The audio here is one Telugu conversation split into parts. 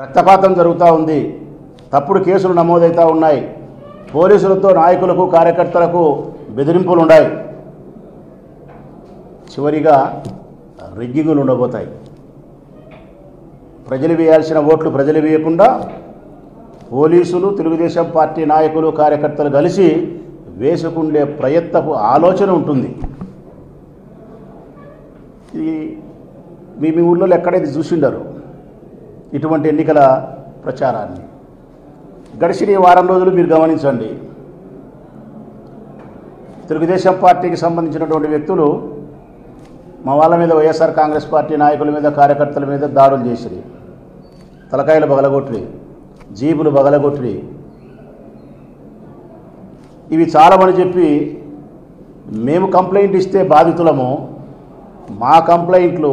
రక్తపాతం జరుగుతూ ఉంది, తప్పుడు కేసులు నమోదవుతూ ఉన్నాయి, పోలీసులతో నాయకులకు కార్యకర్తలకు బెదిరింపులు ఉన్నాయి, చివరిగా రిగ్గింగులు ఉండబోతాయి. ప్రజలు వేయాల్సిన ఓట్లు ప్రజలు వేయకుండా పోలీసులు, తెలుగుదేశం పార్టీ నాయకులు, కార్యకర్తలు కలిసి వేసుకుండే ప్రయత్నపు ఆలోచన ఉంటుంది. ఇది మీ ఊళ్ళో ఎక్కడైతే చూసిండారు ఇటువంటి ఎన్నికల ప్రచారాన్ని. గడిచిన వారం రోజులు మీరు గమనించండి, తెలుగుదేశం పార్టీకి సంబంధించినటువంటి వ్యక్తులు మా వాళ్ళ మీద, వైఎస్ఆర్ కాంగ్రెస్ పార్టీ నాయకుల మీద, కార్యకర్తల మీద దాడులు చేసిరి, తలకాయలు బగలగొట్టిరి, జీబులు బగలగొట్టిరి. ఇవి చాలామని చెప్పి మేము కంప్లైంట్ ఇస్తే బాధితులము, మా కంప్లైంట్లు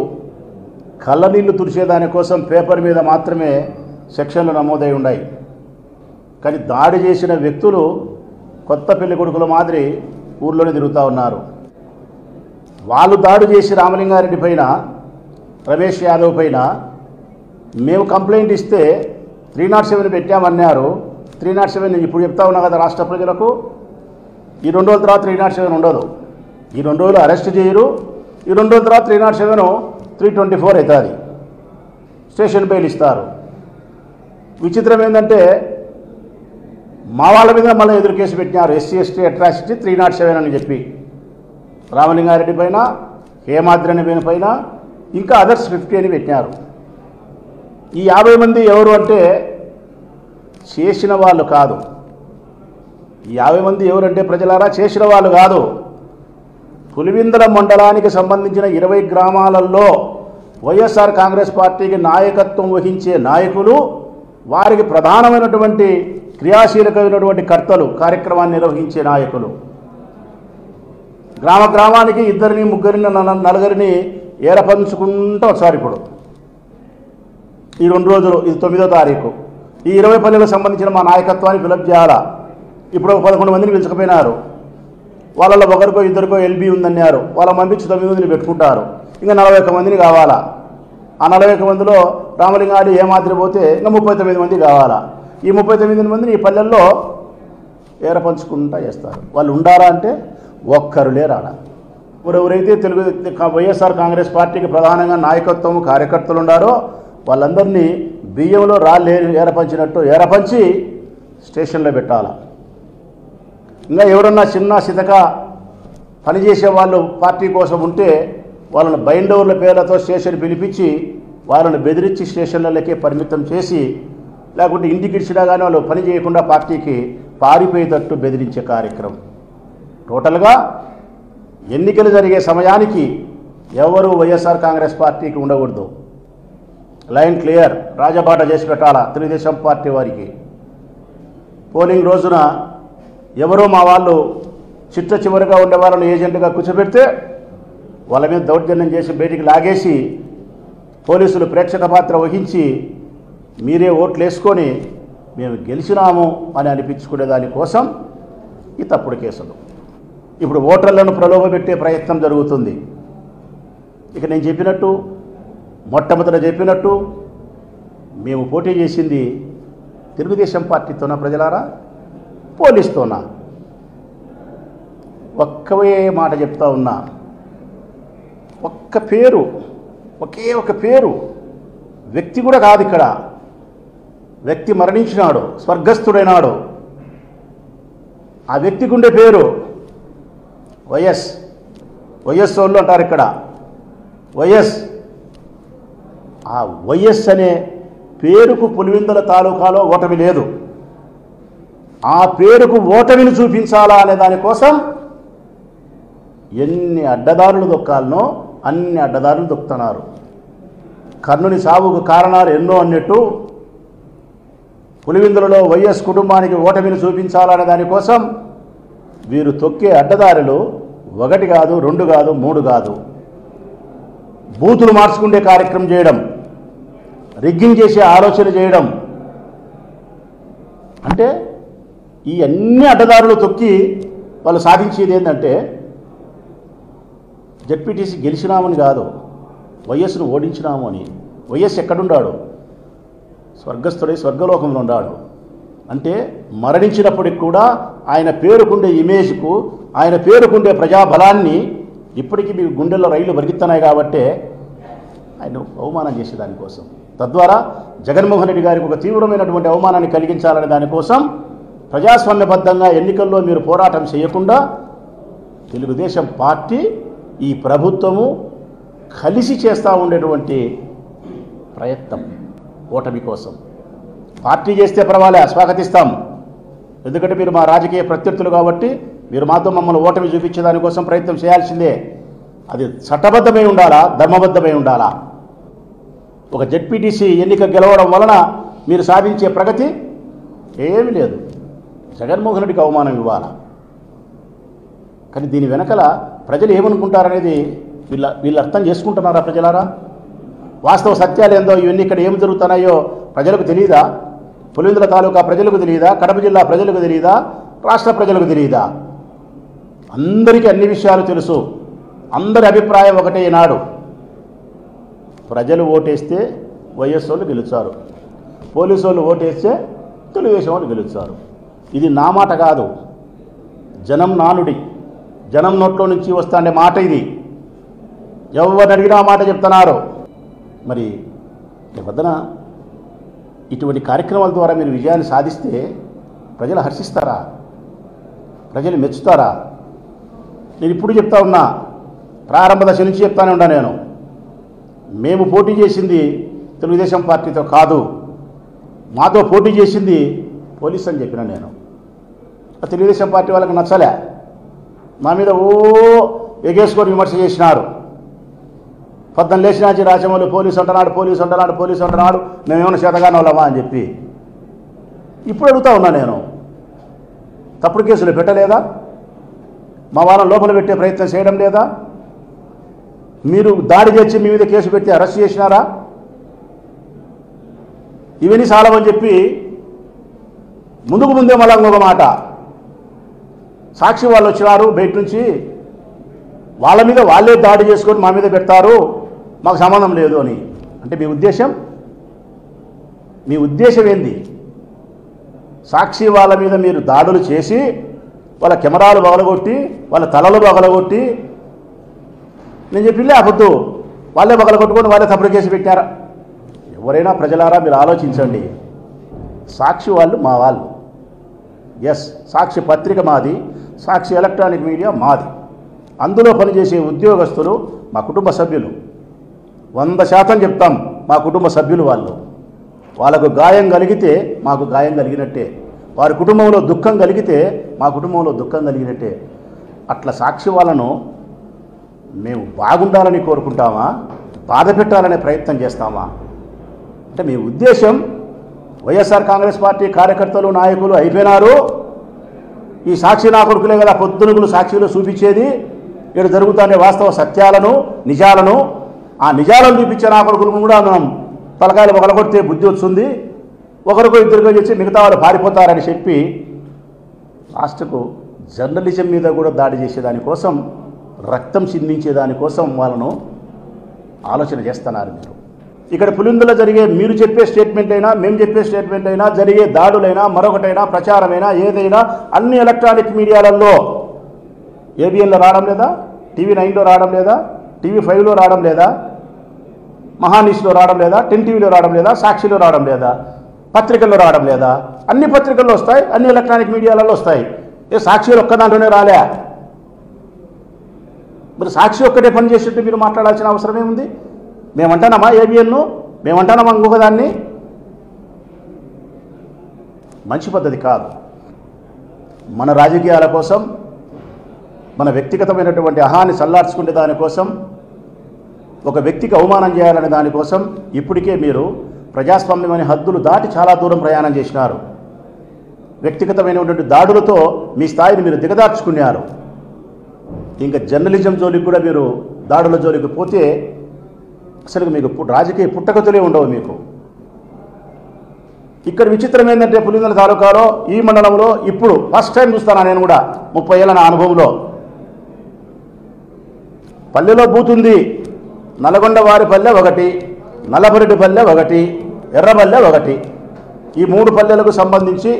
కళ్ళనీళ్ళు తుడిచేదానికోసం పేపర్ మీద మాత్రమే సెక్షన్లు నమోదై ఉన్నాయి. కానీ దాడి చేసిన వ్యక్తులు కొత్త పెళ్లి కొడుకుల మాదిరి ఊర్లోనే తిరుగుతూ ఉన్నారు. వాళ్ళు దాడి చేసి రామలింగారెడ్డి పైన, రమేష్ యాదవ్ పైన మేము కంప్లైంట్ ఇస్తే 307 పెట్టామన్నారు. 307 నేను ఇప్పుడు చెప్తా ఉన్నా కదా రాష్ట్ర ప్రజలకు, ఈ 2 రోజుల తర్వాత 307 ఉండదు. ఈ 2 రోజులు అరెస్ట్ చేయరు, ఈ 2 రోజుల తర్వాత 307 324 అవుతుంది, స్టేషన్ బెయిల్ ఇస్తారు. విచిత్రం ఏంటంటే మా వాళ్ళ మీద మళ్ళీ ఎదురు కేసు పెట్టినారు, SC ST అట్రాసిటీ 307 అని చెప్పి, రామలింగారెడ్డి పైన, హేమాద్రి పైన, ఇంకా అదర్స్ 50 అని పెట్టినారు. ఈ 50 మంది ఎవరు అంటే చేసిన వాళ్ళు కాదు. ఈ 50 మంది ఎవరంటే ప్రజలారా చేసిన వాళ్ళు కాదు. పులివెందుల మండలానికి సంబంధించిన 20 గ్రామాలలో వైఎస్ఆర్ కాంగ్రెస్ పార్టీకి నాయకత్వం వహించే నాయకులు, వారికి ప్రధానమైనటువంటి క్రియాశీలకమైనటువంటి కర్తలు, కార్యక్రమాన్ని నిర్వహించే నాయకులు. గ్రామ గ్రామానికి 2, 3, 4 ఏరపంచుకుంటూ ఒకసారి ఇప్పుడు ఈ 2 రోజులు, ఇది 9వ తారీఖు, ఈ 20 పల్లెలకు సంబంధించిన మా నాయకత్వాన్ని ఫిలప్ చేయాలా. ఇప్పుడు 11 మందిని పిలుచుకుపోయినారు, వాళ్ళలో ఒకరికో ఇద్దరికో LB ఉందన్నారు, వాళ్ళ పంపించి 9 మందిని పెట్టుకుంటారు. ఇంకా 41 మందిని కావాలా. ఆ 41 మందిలో రామలింగారెడ్డి ఏమాత్రం పోతే ఇంకా 39 మంది కావాలా. ఈ 39 మందిని ఈ పల్లెల్లో ఏరపంచుకుంటా చేస్తారు. వాళ్ళు ఉండారా అంటే ఒక్కరు లేరాడ. ఎవరైతే వైఎస్ఆర్ కాంగ్రెస్ పార్టీకి ప్రధానంగా నాయకత్వం, కార్యకర్తలు ఉండారో వాళ్ళందరినీ బియ్యంలో రాళ్ళు ఏరపంచినట్టు ఏరపంచి స్టేషన్లో పెట్టాలా. ఇంకా ఎవరన్నా చిన్న చితక పనిచేసే వాళ్ళు పార్టీ కోసం ఉంటే వాళ్ళని బైండోవర్ల పేర్లతో స్టేషన్ పిలిపించి వాళ్ళని బెదిరించి స్టేషన్లకే పరిమితం చేసి, లేకుంటే ఇంటికి ఇచ్చినా కానీ వాళ్ళు పని చేయకుండా పార్టీకి పారిపోయేటట్టు బెదిరించే కార్యక్రమం. టోటల్గా ఎన్నికలు జరిగే సమయానికి ఎవరు వైఎస్ఆర్ కాంగ్రెస్ పార్టీకి ఉండకూడదు. లైన్ క్లియర్, రాజబాట చేసి పెట్టాలా తెలుగుదేశం పార్టీ వారికి. పోలింగ్ రోజున ఎవరో మా వాళ్ళు చిట్ట చివరిగా ఉండే వాళ్ళని ఏజెంట్గా కూర్చోబెడితే వాళ్ళ మీద దౌర్జన్యం చేసి బయటికి లాగేసి పోలీసులు ప్రేక్షక పాత్ర వహించి మీరే ఓట్లు వేసుకొని మేము గెలిచినాము అని అనిపించుకునే దానికోసం ఈ తప్పుడు కేసులు. ఇప్పుడు ఓటర్లను ప్రలోభపెట్టే ప్రయత్నం జరుగుతుంది. ఇక నేను చెప్పినట్టు, మొట్టమొదట చెప్పినట్టు, మేము పోటీ చేసింది తెలుగుదేశం పార్టీతోనా ప్రజలారా, పోలీస్తోనా? ఒక్కవే మాట చెప్తా ఉన్నా, ఒక్క పేరు, ఒకే ఒక పేరు, వ్యక్తి కూడా కాదు ఇక్కడ. వ్యక్తి మరణించినాడు, స్వర్గస్థుడైనాడు. ఆ వ్యక్తికి ఉండే పేరు వైఎస్. వైఎస్ వాళ్ళు అంటారు ఇక్కడ, వైఎస్. ఆ వైఎస్ అనే పేరుకు పులివెందుల తాలూకాలో ఓటమి లేదు. ఆ పేరుకు ఓటమిని చూపించాలా అనే దానికోసం ఎన్ని అడ్డదారులు దొక్కాలనో అన్ని అడ్డదారులు దొక్కుతున్నారు. కర్ణుని సావుకు కారణాలు ఎన్నో అన్నట్టు పులివెందులలో వైఎస్ కుటుంబానికి ఓటమిని చూపించాలనే దానికోసం వీరు తొక్కే అడ్డదారులు 1 కాదు, 2 కాదు, 3 కాదు. బూతులు మార్చుకునే కార్యక్రమం చేయడం, రిగ్గింగ్ చేసే ఆలోచన చేయడం. అంటే ఈ అన్ని అడ్డదారులు తొక్కి వాళ్ళు సాధించేది ఏంటంటే జెడ్పీటీసీ గెలిచినామని కాదు, వైఎస్ను ఓడించినాము అని. వైఎస్ ఎక్కడున్నాడు? స్వర్గస్థుడై స్వర్గలోకంలో ఉన్నాడు అంటే మరణించినప్పటికి కూడా ఆయన పేరుకుండే ఇమేజ్కు, ఆయన పేరుకుండే ప్రజాబలాన్ని ఇప్పటికీ మీ గుండెల్లో రైళ్లు పరిగెత్తున్నాయి కాబట్టే ఆయన అవమానం చేసేదానికోసం, తద్వారా జగన్మోహన్ రెడ్డి గారికి ఒక తీవ్రమైనటువంటి అవమానాన్ని కలిగించాలనే దానికోసం ప్రజాస్వామ్యబద్ధంగా ఎన్నికల్లో మీరు పోరాటం చేయకుండా తెలుగుదేశం పార్టీ ఈ ప్రభుత్వము కలిసి చేస్తూ ఉండేటువంటి ప్రయత్నం ఓటమి కోసం. పార్టీ చేస్తే పర్వాలే, స్వాగతిస్తాం. ఎందుకంటే మీరు మా రాజకీయ ప్రత్యర్థులు కాబట్టి మీరు మాతో మమ్మల్ని ఓటమి చూపించే దానికోసం ప్రయత్నం చేయాల్సిందే. అది చట్టబద్ధమై ఉండాలా, ధర్మబద్ధమై ఉండాలా. ఒక జెడ్పీటీసీ ఎన్నిక గెలవడం వలన మీరు సాధించే ప్రగతి ఏమీ లేదు. జగన్మోహన్ రెడ్డికి అవమానం ఇవ్వాలా. కానీ దీని వెనకల ప్రజలు ఏమనుకుంటారనేది వీళ్ళు అర్థం చేసుకుంటున్నారా ప్రజలారా? వాస్తవ సత్యాలు ఏందో, ఇవన్నీ ఇక్కడ ఏమి జరుగుతున్నాయో ప్రజలకు తెలియదా? పులివెందుల తాలూకా ప్రజలకు తెలియదా? కడప జిల్లా ప్రజలకు తెలియదా? రాష్ట్ర ప్రజలకు తెలియదా? అందరికీ అన్ని విషయాలు తెలుసు. అందరి అభిప్రాయం ఒకటే. ఈనాడు ప్రజలు ఓటేస్తే వైఎస్ వాళ్ళు గెలుస్తారు, పోలీసు వాళ్ళు ఓటేస్తే తెలుగుదేశం వాళ్ళు గెలుస్తారు. ఇది నా మాట కాదు, జనం నానుడి, జనం నోట్లో నుంచి వస్తాండే మాట ఇది. ఎవరిని అడిగినా ఆ మాట చెప్తున్నారు. మరి వద్దన ఇటువంటి కార్యక్రమాల ద్వారా మీరు విజయాన్ని సాధిస్తే ప్రజలు హర్షిస్తారా? ప్రజలు మెచ్చుతారా? నేను ఇప్పుడు చెప్తా ఉన్నా, ప్రారంభ దశ నుంచి చెప్తానే ఉన్నా నేను. మేము పోటీ చేసింది తెలుగుదేశం పార్టీతో కాదు, మాతో పోటీ చేసింది పోలీస్ అని చెప్పిన నేను. తెలుగుదేశం పార్టీ వాళ్ళకి నచ్చలే, మా మీద ఎగేసుకొని విమర్శ చేసినారు. పొద్దున్న లేచినాచి రాజమౌళి పోలీసు అంటున్నాడు, పోలీసు అంటున్నాడు, పోలీసు అంటున్నాడు, మేమేమైనా చేతగానే వాళ్ళమా అని చెప్పి. ఇప్పుడు అడుగుతా ఉన్నా నేను, తప్పుడు కేసులు పెట్టలేదా? మా వాళ్ళని లోపల పెట్టే ప్రయత్నం చేయడం లేదా? మీరు దాడి చేసి మీ మీద కేసు పెట్టి అరెస్ట్ చేసినారా? ఇవన్నీ చాలవని చెప్పి ముందే మళ్ళా ఇంకొక మాట, సాక్షి వాళ్ళు వచ్చినారు బయట నుంచి, వాళ్ళ మీద వాళ్ళే దాడి చేసుకొని మా మీద పెడతారు, మాకు సంబంధం లేదు అని. అంటే మీ ఉద్దేశం ఏంది? సాక్షి వాళ్ళ మీద మీరు దాడులు చేసి వాళ్ళ కెమెరాలు పగలగొట్టి వాళ్ళ తలలు పగలగొట్టి, నేను చెప్పిలే అబద్దు, వాళ్ళే పగలగొట్టుకొని వాళ్ళే తప్పుడు కేసు పెట్టారా? ఎవరైనా ప్రజలారా మీరు ఆలోచించండి. సాక్షి వాళ్ళు మా వాళ్ళు, ఎస్, సాక్షి పత్రిక మాది, సాక్షి ఎలక్ట్రానిక్ మీడియా మాది. అందులో పనిచేసే ఉద్యోగస్తులు మా కుటుంబ సభ్యులు, 100% చెప్తాం, మా కుటుంబ సభ్యులు వాళ్ళు. వాళ్ళకు గాయం కలిగితే మాకు గాయం కలిగినట్టే, వారి కుటుంబంలో దుఃఖం కలిగితే మా కుటుంబంలో దుఃఖం కలిగినట్టే. అట్లా సాక్షి వాళ్ళను మేము బాగుండాలని కోరుకుంటామా, బాధ పెట్టాలనే ప్రయత్నం చేస్తామా? అంటే మీ ఉద్దేశం వైఎస్ఆర్ కాంగ్రెస్ పార్టీ కార్యకర్తలు నాయకులు అయిపోయినారు, ఈ సాక్షి నా కొడుకులే కదా పొద్దునుగులు సాక్షిలో చూపించేది, ఇక్కడ జరుగుతున్న వాస్తవ సత్యాలను నిజాలను, ఆ నిజాలను చూపించే నా కొడుకులను కూడా మనం తలకాయలు పగలగొడితే బుద్ధి వస్తుంది, ఒకరికో ఇద్దరికో చేసి మిగతా వాళ్ళు పారిపోతారని చెప్పి లాస్ట్కు జర్నలిజం మీద కూడా దాడి చేసేదానికోసం, రక్తం చిందించేదానికోసం వాళ్ళను ఆలోచన చేస్తున్నారు మీరు. ఇక్కడ పులివెందులో జరిగే మీరు చెప్పే స్టేట్మెంట్ అయినా మేము చెప్పే స్టేట్మెంట్ అయినా, జరిగే దాడులైనా మరొకటైనా ప్రచారమైనా ఏదైనా అన్ని ఎలక్ట్రానిక్ మీడియాలలో ఏబిఎన్లో రావడం లేదా, TV9లో రావడం లేదా, TV5లో రావడం లేదా, మహాన్యూస్లో రావడం లేదా, 10 టీవీలో రావడం లేదా, సాక్షిలో రావడం లేదా, పత్రికల్లో రావడం లేదా? అన్ని పత్రికల్లో వస్తాయి, అన్ని ఎలక్ట్రానిక్ మీడియాలలో వస్తాయి. సాక్షిలో ఒక్క దాంట్లోనే రాలే. మరి సాక్షి ఒక్కటే పని చేసేట్టు మీరు మాట్లాడాల్సిన అవసరం ఏముంది? మేమంటానమ్మా ఏబిఎన్ను, మేమంటానమ్మా ఇంకొక దాన్ని. మంచి పద్ధతి కాదు. మన రాజకీయాల కోసం, మన వ్యక్తిగతమైనటువంటి అహాన్ని చల్లార్చుకునే దానికోసం, ఒక వ్యక్తికి అవమానం చేయాలనే దానికోసం ఇప్పటికే మీరు ప్రజాస్వామ్యమైన హద్దులు దాటి చాలా దూరం ప్రయాణం చేసినారు. వ్యక్తిగతమైనటువంటి దాడులతో మీ స్థాయిని మీరు దిగదార్చుకున్నారు. ఇంకా జర్నలిజం జోలికి కూడా మీరు దాడుల జోలికి పోతే అసలు మీకు రాజకీయ పుట్టగతులే ఉండవు మీకు. ఇక్కడ విచిత్రం ఏంటంటే పులివెందుల తాలూకాలో ఈ మండలంలో ఇప్పుడు ఫస్ట్ టైం చూస్తాను నేను కూడా 30 ఏళ్ళ నా అనుభవంలో. పల్లెలో బూత్ ఉంది, నల్గొండ వారి పల్లె ఒకటి, నల్లపరెడ్డి పల్లె ఒకటి, ఎర్రబల్లె 1. ఈ 3 పల్లెలకు సంబంధించి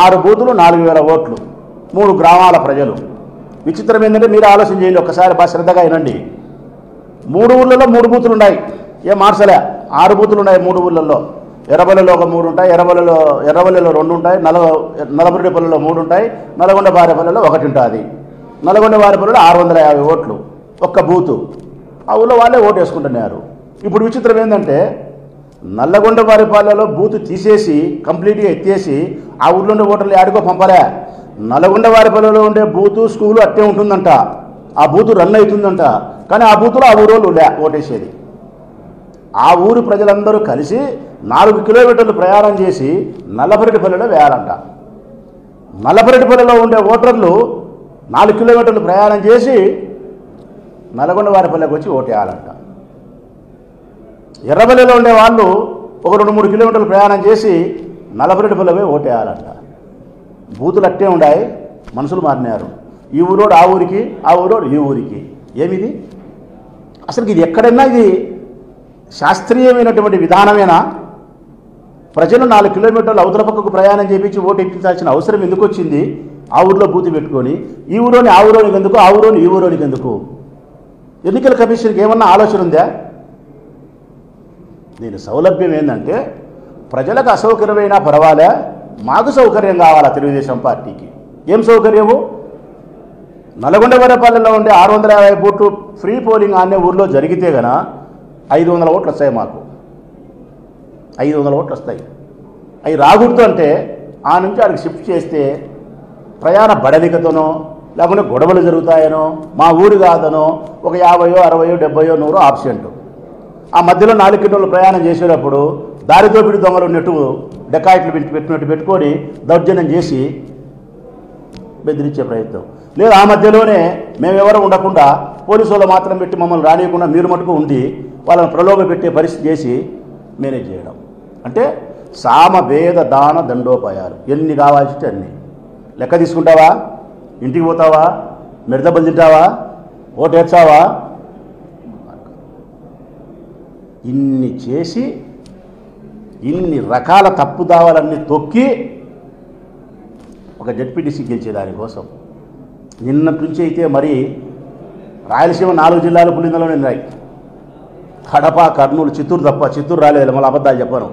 6 బూతులు 4000 ఓట్లు, 3 గ్రామాల ప్రజలు. విచిత్రం ఏంటంటే మీరు ఆలోచన చేయండి, ఒక్కసారి బాగా శ్రద్ధగా వినండి. 3 ఊళ్ళలో 3 బూతులు ఉన్నాయి, ఏం మార్చలే. 6 బూతులు ఉన్నాయి 3 ఊళ్ళల్లో. ఎర్రబల్లెలో ఒక 3 ఉంటాయి, ఎర్రబల్లెలో 2 ఉంటాయి, నల్లబరెడ్డిపల్లిలో 3 ఉంటాయి, నల్గొండ బారేపల్లిలో 1 ఉంటుంది. నల్గొండ బారేపల్లిలో 650 ఓట్లు, ఒక్క బూతు. ఆ ఊళ్ళో వాళ్ళే ఓటు వేసుకుంటున్నారు. ఇప్పుడు విచిత్రం ఏంటంటే నల్లగొండ బారేపల్లిలో బూతు తీసేసి కంప్లీట్గా ఎత్తేసి ఆ ఊళ్ళో ఉండే ఓటర్లు ఆడుకో పంపలే. నల్గొండ బారేపల్లిలో ఉండే బూతు స్కూలు అట్టే ఉంటుందంట, ఆ బూతు రన్ అవుతుందంట. కానీ ఆ బూతులో ఆ ఊరోళ్ళు ఓటేసేది. ఆ ఊరు ప్రజలందరూ కలిసి 4 కిలోమీటర్లు ప్రయాణం చేసి నల్లబరెడ్డిపల్లిలో వేయాలంట. నల్లబరెడ్డిపల్లిలో ఉండే ఓటర్లు 4 కిలోమీటర్లు ప్రయాణం చేసి నల్గొండ వారిపల్లికి వచ్చి ఓటేయాలంట. ఎర్రబల్లిలో ఉండే వాళ్ళు ఒక 2-3 కిలోమీటర్లు ప్రయాణం చేసి నల్లబరెడ్డిపల్లిపై ఓటేయాలంట. బూతులు అట్టే ఉన్నాయి, మనుషులు మారినారు. ఈ ఊరోడు ఆ ఊరికి, ఆ ఊరోడు ఈ ఊరికి. ఏమిది అసలు? ఇది ఎక్కడైనా ఇది శాస్త్రీయమైనటువంటి విధానమేనా? ప్రజలు 4 కిలోమీటర్లు అవతల పక్కకు ప్రయాణం చేయించి ఓటు ఎక్కించాల్సిన అవసరం ఎందుకు వచ్చింది? ఆ ఊరిలో బూతు పెట్టుకొని ఈ ఊరోని ఆ ఊరోనికి ఎందుకు, ఆ ఊరోని ఈ ఊరోనికి ఎందుకు? ఎన్నికల కమిషన్కి ఏమన్నా ఆలోచన ఉందా? దీని సౌలభ్యం ఏంటంటే ప్రజలకు అసౌకర్యమైనా పర్వాలే, మాకు సౌకర్యం కావాలా తెలుగుదేశం పార్టీకి. ఏం సౌకర్యము? నల్గొండ బారేపల్లిలో ఉండే 650 బూట్లు ఫ్రీ పోలింగ్ అనే ఊర్లో జరిగితే గన 500 ఓట్లు వస్తాయి. మాకు 500 ఓట్లు వస్తాయి. అవి రాకూడదు అంటే ఆ నుంచి ఆడికి షిఫ్ట్ చేస్తే ప్రయాణ బడలికతోనో లేకుంటే గొడవలు జరుగుతాయనో, మా ఊరు కాదనో, ఒక 50, 60, 70, 100 ఆబ్సెంట్. ఆ మధ్యలో 4 కిలోమీటర్లు ప్రయాణం చేసేటప్పుడు దారితో పిడి దొంగలు ఉన్నట్టు డెకాయిట్లు పెట్టినట్టు పెట్టుకొని దౌర్జన్యం చేసి బెదిరించే ప్రయత్నం. లేదు ఆ మధ్యలోనే మేమెవరూ ఉండకుండా పోలీసు వాళ్ళు మాత్రం పెట్టి మమ్మల్ని రానియకుండా మీరు మటుకు ఉండి వాళ్ళని ప్రలోభ పెట్టే పరిస్థితి చేసి మేనేజ్ చేయడం. అంటే సామ వేద దాన దండోపాయాలు ఎన్ని కావాల్సి అన్ని లెక్క తీసుకుంటావా? ఇంటికి పోతావా? మిడతబలు తింటావా? ఓటేర్చావా? ఇన్ని చేసి ఇన్ని రకాల తప్పుదావాలన్నీ తొక్కి ఒక జడ్పీటీసీ గెలిచేదానికోసం నిన్నటి నుంచి అయితే మరి రాయలసీమ 4 జిల్లాలు పులిందలోనే ఉన్నాయి. కడప, కర్నూలు, చిత్తూరు తప్ప. చిత్తూరు రాలేదు, మళ్ళీ అబద్ధాలు చెప్పను.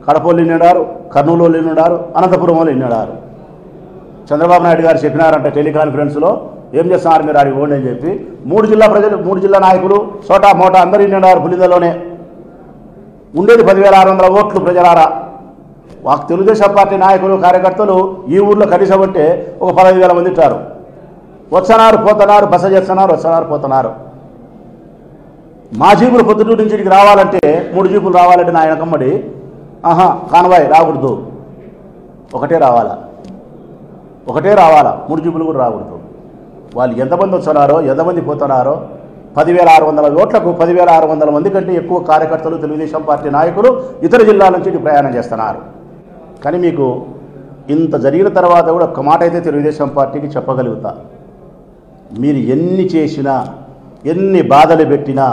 కడప వాళ్ళు నిన్నాడారు, కర్నూలు వాళ్ళు నిన్నాడారు, అనంతపురం వాళ్ళు నిన్నాడారు. చంద్రబాబు నాయుడు గారు చెప్పినారంట టెలికాన్ఫరెన్స్లో, ఏం చేస్తున్నారు మీరు ఆడికి ఓండి అని చెప్పి. 3 జిల్లా ప్రజలు, 3 జిల్లా నాయకులు సోటా మోటా అందరూ నిన్నాడారు పులిందలోనే. ఉండేది 10,600 ఓట్లు ప్రజలారా. మాకు తెలుగుదేశం పార్టీ నాయకులు కార్యకర్తలు ఈ ఊర్లో కనీసం అంటే ఒక 15,000 మంది ఉంటారు. వస్తున్నారు పోతున్నారు, బస చేస్తున్నారు, వస్తున్నారు పోతున్నారు. మా జీపులు పొద్దుటూరు నుంచి ఇక్కడికి రావాలంటే 3 జీపులు రావాలంటే నా వెనకమ్మడి కాన్వాయ్ రాకూడదు, ఒకటే రావాలా, 3 జీపులు కూడా రాకూడదు. వాళ్ళు ఎంతమంది వస్తున్నారో ఎంతమంది పోతున్నారో 10,600 ఓట్లకు 10,600 మంది కంటే ఎక్కువ కార్యకర్తలు తెలుగుదేశం పార్టీ నాయకులు ఇతర జిల్లాల నుంచి ప్రయాణం చేస్తున్నారు. కానీ మీకు ఇంత జరిగిన తర్వాత కూడా ఒక్క మాట అయితే తెలుగుదేశం పార్టీకి చెప్పగలుగుతా, మీరు ఎన్ని చేసినా, ఎన్ని బాధలు పెట్టినా,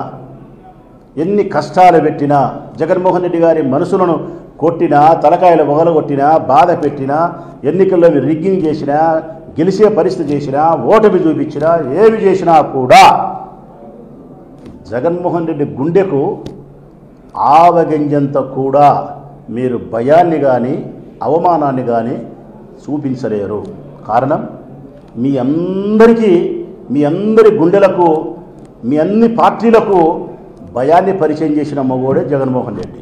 ఎన్ని కష్టాలు పెట్టినా, జగన్మోహన్ రెడ్డి గారి మనసులను కొట్టినా, తలకాయలు మొగలగొట్టినా, బాధ పెట్టినా, ఎన్నికల్లో మీరు రిగ్గింగ్ చేసినా, గెలిచే పరిస్థితి చేసినా, ఓటమి చూపించినా, ఏమి చేసినా కూడా జగన్మోహన్ రెడ్డి గుండెకు ఆవగింజంత కూడా మీరు భయాన్ని కానీ అవమానాన్ని కానీ చూపించలేరు. కారణం మీ అందరి గుండెలకు, మీ అన్ని పార్టీలకు భయాన్ని పరిచయం చేసిన మగోడే జగన్మోహన్ రెడ్డి.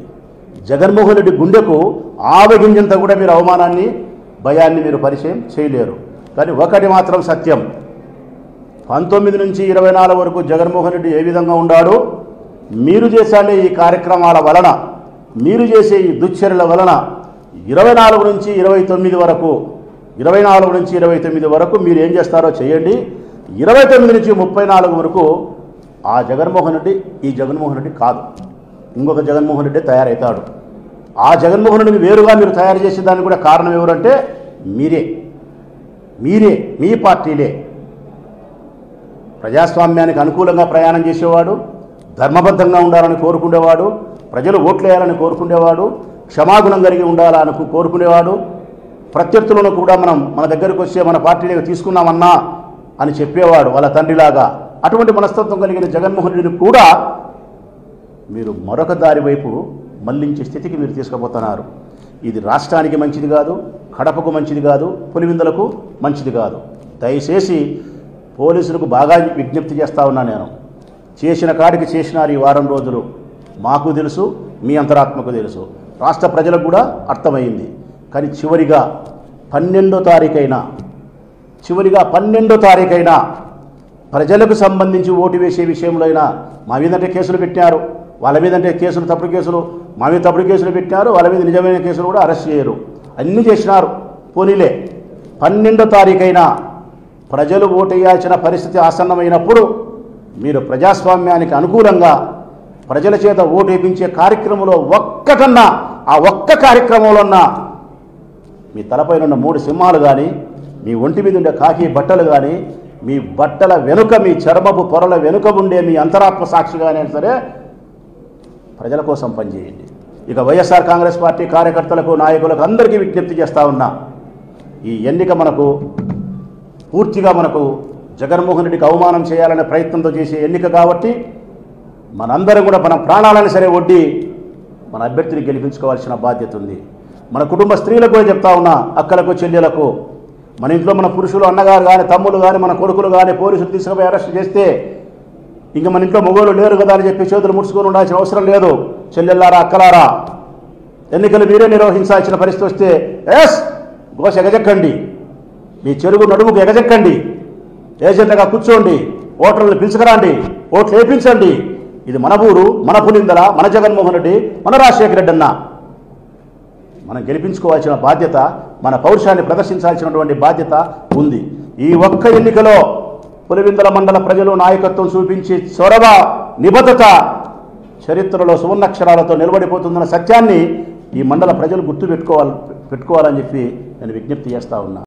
జగన్మోహన్ రెడ్డి గుండెకు ఆవగింజంత కూడా మీరు అవమానాన్ని, భయాన్ని మీరు పరిచయం చేయలేరు. కానీ ఒకటి మాత్రం సత్యం, 19 నుంచి 24 వరకు జగన్మోహన్ రెడ్డి ఏ విధంగా ఉన్నాడో, మీరు చేసే ఈ కార్యక్రమాల వలన, మీరు చేసే ఈ దుశ్చర్యల వలన 24 నుంచి 29 వరకు, 24 నుంచి 29 వరకు మీరు ఏం చేస్తారో చేయండి. 29 నుంచి 34 వరకు ఆ జగన్మోహన్ రెడ్డి ఈ జగన్మోహన్ రెడ్డి కాదు, ఇంకొక జగన్మోహన్ రెడ్డి తయారవుతాడు. ఆ జగన్మోహన్ రెడ్డిని వేరుగా మీరు తయారు చేసే దానికి కూడా కారణం ఎవరంటే మీరే, మీ పార్టీలే. ప్రజాస్వామ్యానికి అనుకూలంగా ప్రయాణం చేసేవాడు, ధర్మబద్ధంగా ఉండాలని కోరుకునేవాడు, ప్రజలు ఓట్లు వేయాలని కోరుకునేవాడు, క్షమాగుణం కలిగి ఉండాలని కోరుకునేవాడు. ప్రత్యర్థులను కూడా మన దగ్గరకు వచ్చే మన పార్టీని తీసుకున్నామన్నా అని చెప్పేవాడు వాళ్ళ తండ్రిలాగా. అటువంటి మనస్తత్వం కలిగిన జగన్మోహన్ రెడ్డిని కూడా మీరు మరొక దారి వైపు మళ్లించే స్థితికి మీరు తీసుకుపోతున్నారు. ఇది రాష్ట్రానికి మంచిది కాదు, కడపకు మంచిది కాదు, పులివెందులకు మంచిది కాదు. దయచేసి పోలీసులకు బాగా విజ్ఞప్తి చేస్తా ఉన్నా నేను. చేసిన కాడికి చేసినారు ఈ వారం రోజులు. మాకు తెలుసు, మీ అంతరాత్మకు తెలుసు, రాష్ట్ర ప్రజలకు కూడా అర్థమైంది. కానీ చివరిగా 12వ తారీఖైనా ప్రజలకు సంబంధించి ఓటు వేసే విషయంలో అయినా మా మీదంటే కేసులు పెట్టినారు, వాళ్ళ మీదంటే కేసులు తప్పుడు కేసులు, మా మీద తప్పుడు కేసులు పెట్టినారు, వాళ్ళ మీద నిజమైన కేసులు కూడా అరెస్ట్ చేయరు, అన్నీ చేసినారు. పోనీలే 12వ తారీఖైనా ప్రజలు ఓటేయాల్సిన పరిస్థితి ఆసన్నమైనప్పుడు మీరు ప్రజాస్వామ్యానికి అనుకూలంగా ప్రజల చేత ఓటు వేయించే కార్యక్రమంలో ఒక్కటన్నా, ఆ ఒక్క కార్యక్రమంలోన్నా మీ తలపైన ఉన్న 3 సింహాలు కానీ, మీ ఒంటి మీద ఉండే కాకి బట్టలు కానీ, మీ బట్టల వెనుక, మీ చర్మపు పొరల వెనుక ఉండే మీ అంతరాత్మ సాక్షిగానే సరే ప్రజల కోసం పనిచేయండి. ఇక వైఎస్ఆర్ కాంగ్రెస్ పార్టీ కార్యకర్తలకు, నాయకులకు అందరికీ విజ్ఞప్తి చేస్తూ ఉన్నా, ఈ ఎన్నిక పూర్తిగా జగన్మోహన్ రెడ్డికి అవమానం చేయాలనే ప్రయత్నంతో చేసే ఎన్నిక కాబట్టి మనందరం కూడా మన ప్రాణాలను సరే ఒడ్డి మన అభ్యర్థిని గెలిపించుకోవాల్సిన బాధ్యత ఉంది. మన కుటుంబ స్త్రీలకు కూడా చెప్తా ఉన్నా, అక్కలకు, చెల్లెలకు, మన ఇంట్లో మన పురుషులు, అన్నగారు కానీ, తమ్ములు కానీ, మన కొడుకులు కానీ పోలీసులు తీసుకుపోయి అరెస్ట్ చేస్తే ఇంకా మన ఇంట్లో మగవాళ్ళు లేరు కదా అని చెప్పి చేతులు ముడుచుకొని ఉండాల్సిన అవసరం లేదు. చెల్లెల్లారా, అక్కలారా, ఎన్నికలు మీరే నిర్వహించాల్సిన పరిస్థితి వస్తే ఘోష ఎగజెక్కండి, మీ చెరుగు నడుముకు ఎగజెక్కండి, ఏజెంట్గా కూర్చోండి, ఓటర్లను పిలుచుకురండి, ఓట్లు వేయించండి. ఇది మన ఊరు, మన పులిందల, మన జగన్మోహన్ రెడ్డి, మన రాజశేఖర రెడ్డి అన్న. మనం గెలిపించుకోవాల్సిన బాధ్యత, మన పౌరుషాన్ని ప్రదర్శించాల్సినటువంటి బాధ్యత ఉంది. ఈ ఒక్క ఎన్నికలో పులివెందుల మండల ప్రజలు నాయకత్వం చూపించి చొరవ, నిబద్ధత చరిత్రలో సువర్ణాక్షరాలతో నిలబడిపోతుందన్న సత్యాన్ని ఈ మండల ప్రజలు పెట్టుకోవాలని చెప్పి నేను విజ్ఞప్తి చేస్తా ఉన్నా.